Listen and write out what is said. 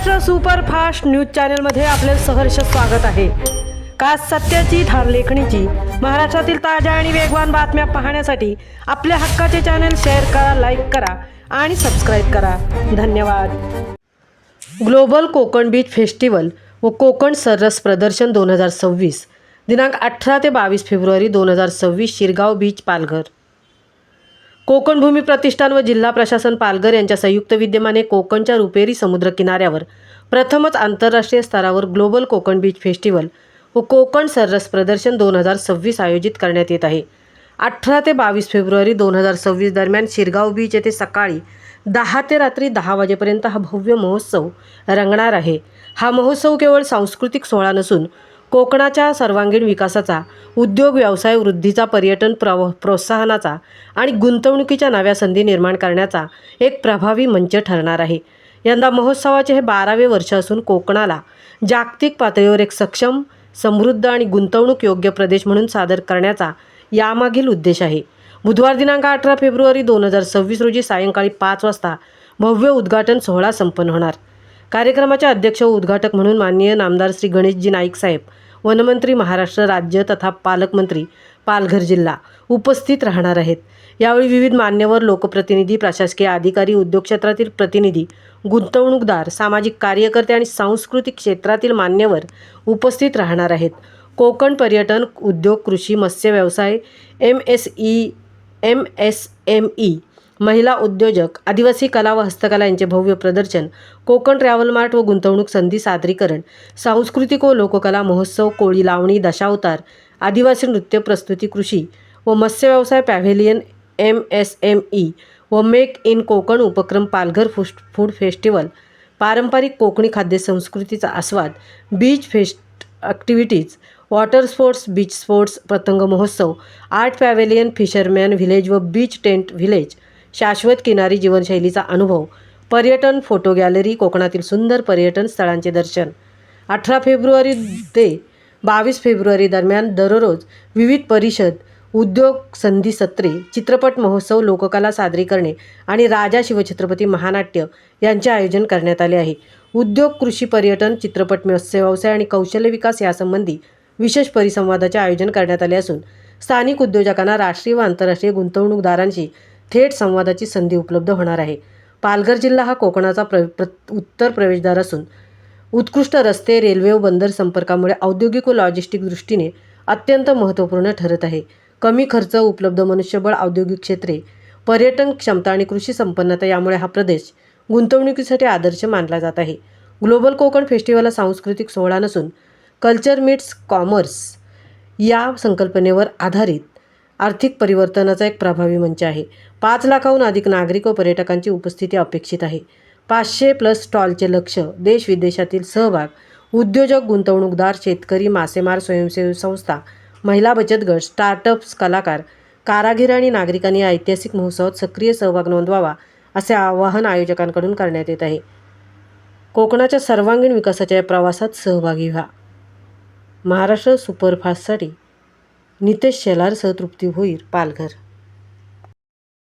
Maharashtra superfast news चॅनलमध्ये आपले सहर्ष स्वागत आहे। का सत्याची ठार लेखणीची महाराष्ट्रातील ताज्या आणि वेगवान बातम्या पाहण्यासाठी आपल्या हक्काचे चॅनल शेअर करा, लाईक करा आणि सबस्क्राइब करा। धन्यवाद। ग्लोबल कोकण बीच फेस्टिवल व कोकण सरस प्रदर्शन 2026 दिनांक 18 ते 22 फेब्रुवारी 2026 शिरगाव बीच पालघर। कोकण भूमी प्रतिष्ठान व जिल्हा प्रशासन पालघर यांच्या संयुक्त विद्यमाने कोकणच्या रुपेरी समुद्र किनाऱ्यावर प्रथमच आंतरराष्ट्रीय स्तरावर ग्लोबल कोकण बीच फेस्टिवल व कोकण सरस प्रदर्शन 2026 आयोजित करण्यात येत आहे। 18 ते 22 फेब्रुवारी 2026 दरम्यान शिरगाव बीच येथे सकाळी 10 ते रात्री 10 वाजेपर्यंत हा भव्य महोत्सव रंगणार आहे। हा महोत्सव केवळ सांस्कृतिक सोहळा नसून कोकणाच्या सर्वांगीण विकासाचा, उद्योग व्यवसाय वृद्धीचा, पर्यटन प्रोत्साहनाचा आणि गुंतवणुकीच्या नव्या संधी निर्माण करण्याचा एक प्रभावी मंच ठरणार आहे। यंदा महोत्सवाचे हे 12वे वर्ष असून कोकणाला जागतिक पातळीवर एक सक्षम, समृद्ध आणि गुंतवणूक योग्य प्रदेश म्हणून सादर करण्याचा यामागील उद्देश आहे। बुधवार दिनांक 18 फेब्रुवारी 2026 रोजी सायंकाळी 5 वाजता भव्य उद्घाटन सोहळा संपन्न होणार। कार्यक्रमाचे अध्यक्ष व उद्घाटक म्हणून माननीय नामदार श्री गणेशजी नाईक साहेब, वनमंत्री महाराष्ट्र राज्य तथा पालकमंत्री पालघर जिल्हा उपस्थित राहणार आहेत। यावेळी विविध मान्यवर, लोकप्रतिनिधी, प्रशासकीय अधिकारी, उद्योग क्षेत्रातील प्रतिनिधी, गुंतवणूकदार, सामाजिक कार्यकर्ते आणि सांस्कृतिक क्षेत्रातील मान्यवर उपस्थित राहणार आहेत। कोकण पर्यटन उद्योग, कृषी, मत्स्य व्यवसाय, MSME, महिला उद्योजक, आदिवासी कला व हस्तकला यांचे भव्य प्रदर्शन, कोकण ट्रॅव्हल मार्ट व गुंतवणूक संधी सादरीकरण, सांस्कृतिक व लोककला महोत्सव, कोळी लावणी, दशावतार, आदिवासी नृत्य प्रस्तुती, कृषी व मत्स्य व्यवसाय पॅव्हेलियन, MSME व मेक इन कोकण उपक्रम, पालघर फूड फेस्टिवल, पारंपरिक कोकणी खाद्य संस्कृतीचा आस्वाद, beach fest activities, water sports, beach sports, पतंग महोत्सव, आर्ट पॅव्हेलियन, फिशरमॅन व्हिलेज व बीच टेंट व्हिलेज, शाश्वत किनारी जीवनशैलीचा अनुभव, पर्यटन, फोटो गॅलरी, कोकणातील सुंदर पर्यटन स्थळांचे दर्शन। 18 फेब्रुवारी ते 22 फेब्रुवारी दरम्यान दररोज विविध परिषद, उद्योग संधी सत्रे, चित्रपट महोत्सव, लोककला सादरीकरणे आणि राजा शिवछत्रपती महानाट्य यांचे आयोजन करण्यात आले आहे। उद्योग, कृषी, पर्यटन, चित्रपट, मत्स्य व्यवसाय आणि कौशल्य विकास यासंबंधी विशेष परिसंवादाचे आयोजन करण्यात आले असून स्थानिक उद्योजकांना राष्ट्रीय व आंतरराष्ट्रीय गुंतवणूकदारांशी थेट संवादाची संधी उपलब्ध होणार आहे। पालघर जिल्हा हा कोकणाचा उत्तर प्रवेशद्वार असून उत्कृष्ट रस्ते, रेल्वे व बंदर संपर्कामुळे औद्योगिक व लॉजिस्टिक दृष्टीने अत्यंत महत्त्वपूर्ण ठरत आहे। कमी खर्च, उपलब्ध मनुष्यबळ, औद्योगिक क्षेत्रे, पर्यटन क्षमता आणि कृषी संपन्नता यामुळे हा प्रदेश गुंतवणुकीसाठी आदर्श मानला जात आहे। ग्लोबल कोकण फेस्टिवल हा सांस्कृतिक सोहळा नसून कल्चर मीट्स कॉमर्स या संकल्पनेवर आधारित आर्थिक परिवर्तनाचा एक प्रभावी मंच आहे। 5 लाखाहून अधिक नागरिक व पर्यटकांची उपस्थिती अपेक्षित आहे। 500+ स्टॉलचे लक्ष्य, देश विदेशातील सहभाग, उद्योजक, गुंतवणूकदार, शेतकरी, मासेमार, स्वयंसेवी संस्था, महिला बचत गट, स्टार्टअप्स, कलाकार, कारागीर आणि नागरिकांनी या ऐतिहासिक महोत्सवात सक्रिय सहभाग नोंदवावा असे आवाहन आयोजकांकडून करण्यात येत आहे। कोकणाच्या सर्वांगीण विकासाच्या या प्रवासात सहभागी व्हा। महाराष्ट्र सुपरफास्टसाठी नितेश शेलारसह तृप्ती भोईर, पालघर।